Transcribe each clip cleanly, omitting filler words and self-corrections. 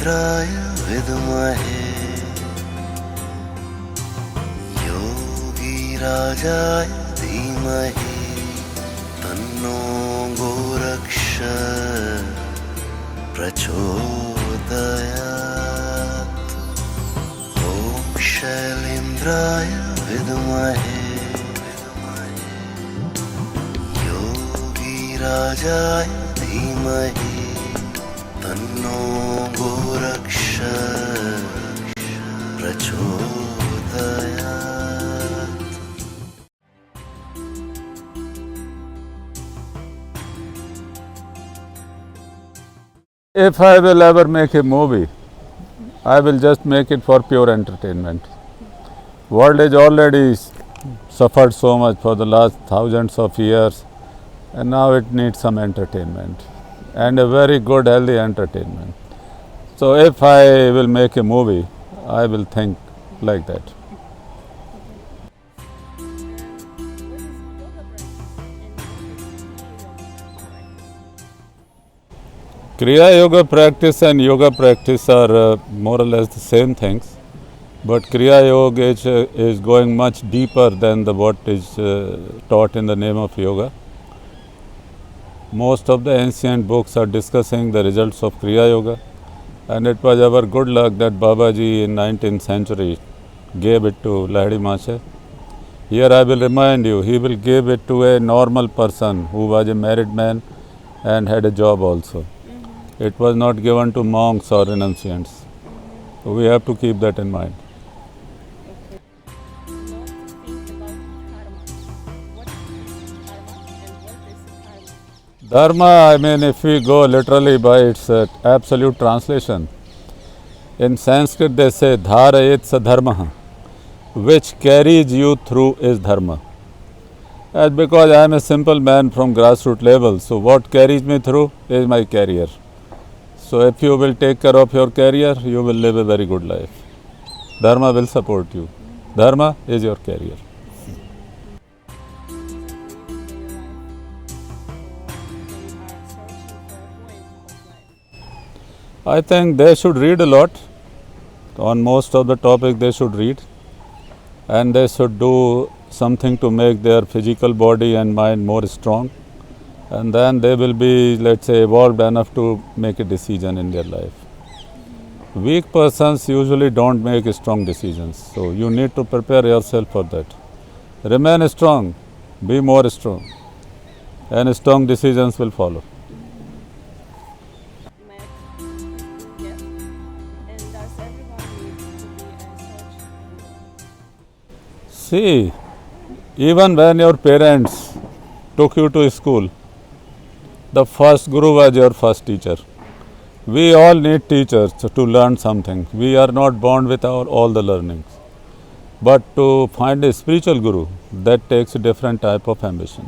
शैलेन्द्राय विद्महे योगीराजाय धीमहि तन्नो गोरक्ष प्रचोदयात्। ॐ शैलेन्द्राय विद्महे योगीराजाय धीमहि तन्नो गोरक्ष प्रचोदयात्। If I will ever make a movie, I will just make it for pure entertainment. World has already suffered so much for the last thousands of years, and now it needs some entertainment, and a very good healthy entertainment. So if I will make a movie, I will think like that. Kriya Yoga practice and yoga practice are more or less the same things, but Kriya Yoga is going much deeper than what is taught in the name of yoga. Most of the ancient books are discussing the results of Kriya Yoga, and it was our good luck that Babaji in 19th century gave it to Lahiri Mache. Here I will remind you, he will give it to a normal person who was a married man and had a job also. It was not given to monks or renunciants. So we have to keep that in mind. Dharma, I mean, if we go literally by its absolute translation, in Sanskrit they say dharayet sa dharma, which carries you through is dharma. That's because I am a simple man from grassroots level, so what carries me through is my career. So if you will take care of your career, you will live a very good life. Dharma will support you. Dharma is your career. I think they should read a lot. On most of the topics they should read, and they should do something to make their physical body and mind more strong, and then they will be, let's say, evolved enough to make a decision in their life. Weak persons usually don't make strong decisions, so you need to prepare yourself for that. Remain strong, be more strong, and strong decisions will follow. See, even when your parents took you to school, the first guru was your first teacher. We all need teachers to learn something. We are not born with all the learnings. But to find a spiritual guru, that takes a different type of ambition,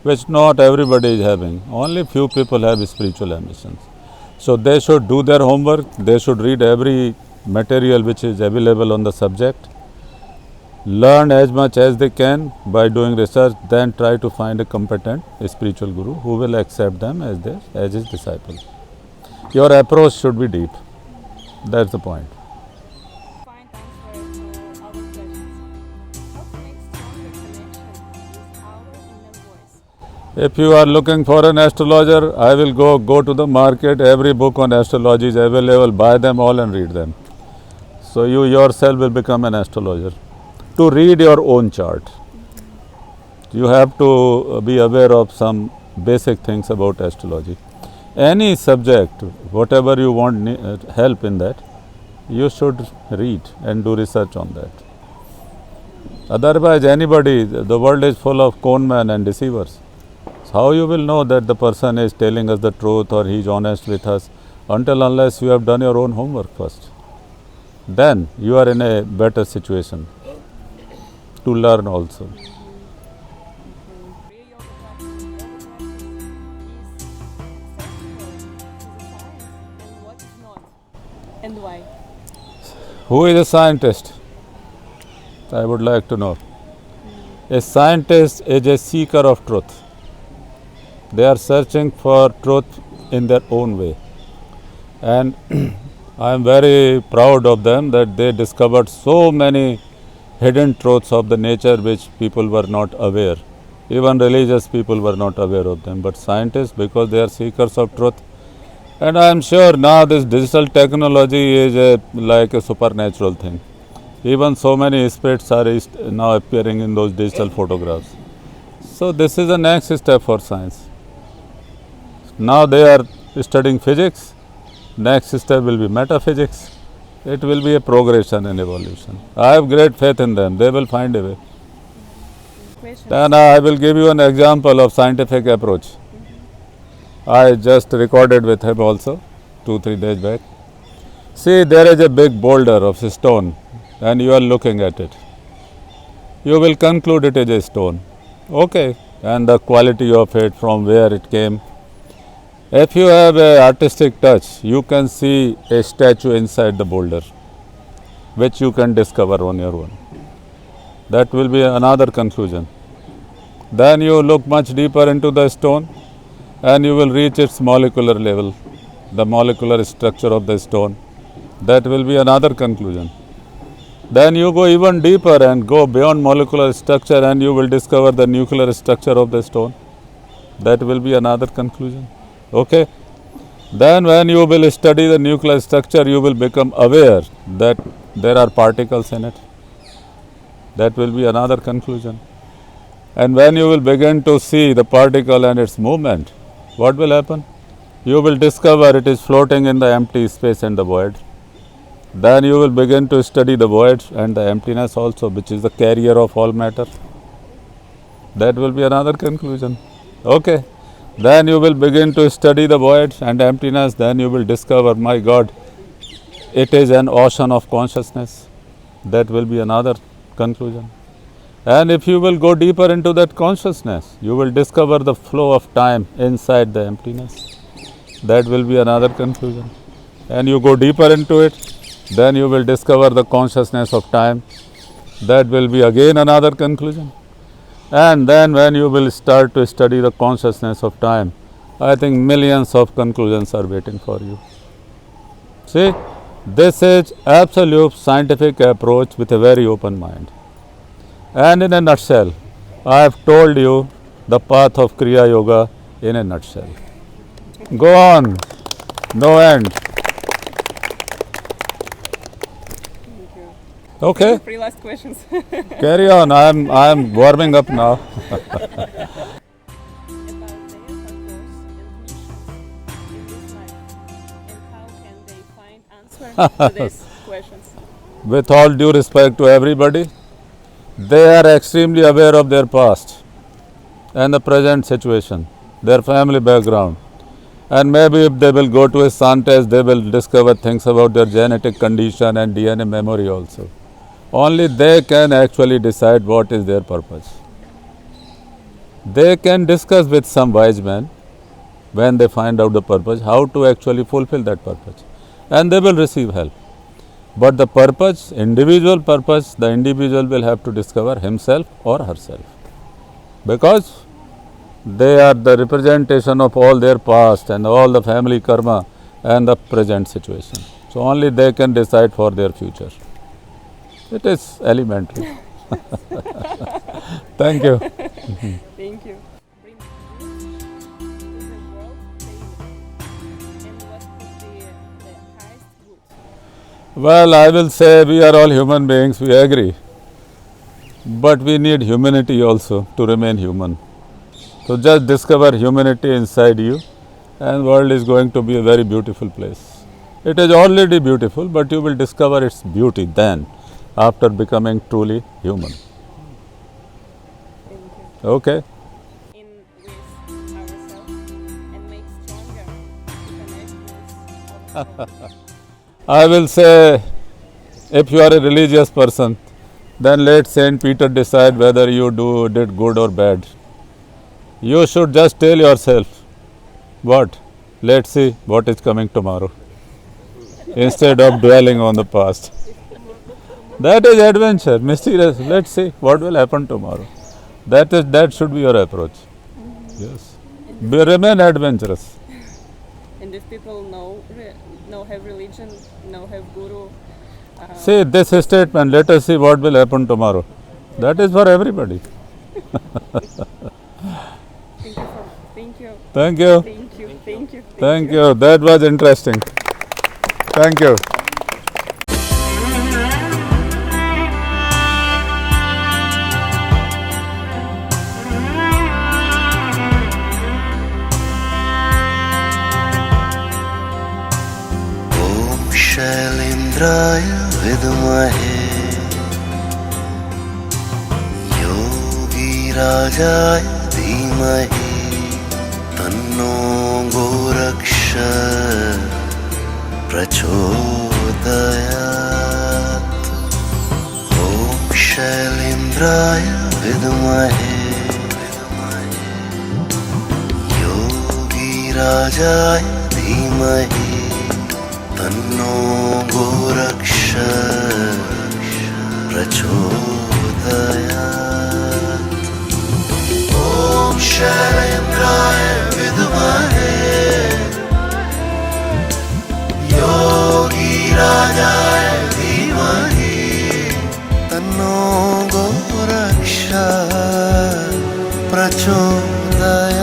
which not everybody is having. Only few people have spiritual ambitions. So they should do their homework, they should read every material which is available on the subject, learn as much as they can by doing research, then try to find a competent spiritual guru who will accept them as his disciple. Your approach should be deep. That's the point. If you are looking for an astrologer, I will go to the market. Every book on astrology is available. Buy them all and read them. So you yourself will become an astrologer. To read your own chart, you have to be aware of some basic things about astrology. Any subject, whatever you want help in that, you should read and do research on that. Otherwise, the world is full of conmen and deceivers. So how you will know that the person is telling us the truth or he is honest with us unless you have done your own homework first. Then you are in a better situation to learn also. And why? Who is a scientist? I would like to know. A scientist is a seeker of truth. They are searching for truth in their own way. And I am very proud of them that they discovered so many hidden truths of the nature which people were not aware. Even religious people were not aware of them. But scientists, because they are seekers of truth, and I am sure now this digital technology is like a supernatural thing. Even so many spirits are now appearing in those digital photographs. So this is the next step for science. Now they are studying physics. Next step will be metaphysics. It will be a progression and evolution. I have great faith in them. They will find a way. Questions? Then I will give you an example of scientific approach. I just recorded with him also 2-3 days back. See, there is a big boulder of stone and you are looking at it. You will conclude it is a stone. Okay. And the quality of it, from where it came. If you have an artistic touch, you can see a statue inside the boulder, which you can discover on your own. That will be another conclusion. Then you look much deeper into the stone and you will reach its molecular level, the molecular structure of the stone. That will be another conclusion. Then you go even deeper and go beyond molecular structure and you will discover the nuclear structure of the stone. That will be another conclusion. Okay? Then when you will study the nuclear structure, you will become aware that there are particles in it. That will be another conclusion. And when you will begin to see the particle and its movement, what will happen? You will discover it is floating in the empty space and the void. Then you will begin to study the void and the emptiness also, which is the carrier of all matter. That will be another conclusion. Okay. Then you will begin to study the void and emptiness. Then you will discover, my God, it is an ocean of consciousness. That will be another conclusion. And if you will go deeper into that consciousness, you will discover the flow of time inside the emptiness. That will be another conclusion. And you go deeper into it, then you will discover the consciousness of time. That will be again another conclusion. And then when you will start to study the consciousness of time, I think millions of conclusions are waiting for you. See, this is absolute scientific approach with a very open mind. And in a nutshell, I have told you the path of Kriya Yoga in a nutshell. Go on, no end. Thank you. Okay, 3 last questions. carry on. I am warming up now. About their purpose and missions in this life, and how can they find answers to these questions? With all due respect to everybody, they are extremely aware of their past and the present situation, their family background. And maybe if they will go to a sun test, they will discover things about their genetic condition and DNA memory also. Only they can actually decide what is their purpose. They can discuss with some wise man when they find out the purpose, how to actually fulfill that purpose. And they will receive help. But the purpose, individual purpose, the individual will have to discover himself or herself. Because they are the representation of all their past and all the family karma and the present situation. So only they can decide for their future. It is elementary. Thank you. Thank you. Bring good to the world daily. And what could be the highest good? Well, I will say we are all human beings, we agree. But we need humanity also to remain human. So just discover humanity inside you and world is going to be a very beautiful place. It is already beautiful, but you will discover its beauty then, after becoming truly human. Thank you. Okay? In with ourselves and make stronger to connect with ourselves. I will say, if you are a religious person, then let Saint Peter decide whether you did good or bad. You should just tell yourself, what? Let's see what is coming tomorrow, instead of dwelling on the past. That is adventure, mysterious. Let's see what will happen tomorrow. That should be your approach. Yes. Remain adventurous. And if people no have religion, no have guru. See this statement, let us see what will happen tomorrow. That is for everybody. Thank you. Thank you. Thank you. Thank you. Thank you. That was interesting. Thank you. ॐ शैलेन्द्राय विद्महे योगीराजाय धीमहि तन्नो गोरक्ष प्रचोदयात् ॐ शैलेन्द्राय विद्महे योगीराजाय धीमहि तन्नो गोरक्ष प्रचोदयात् ॐ शैलेन्द्राय विद्महे योगीराजाय धीमहि तन्नो गोरक्ष प्रचोदयात्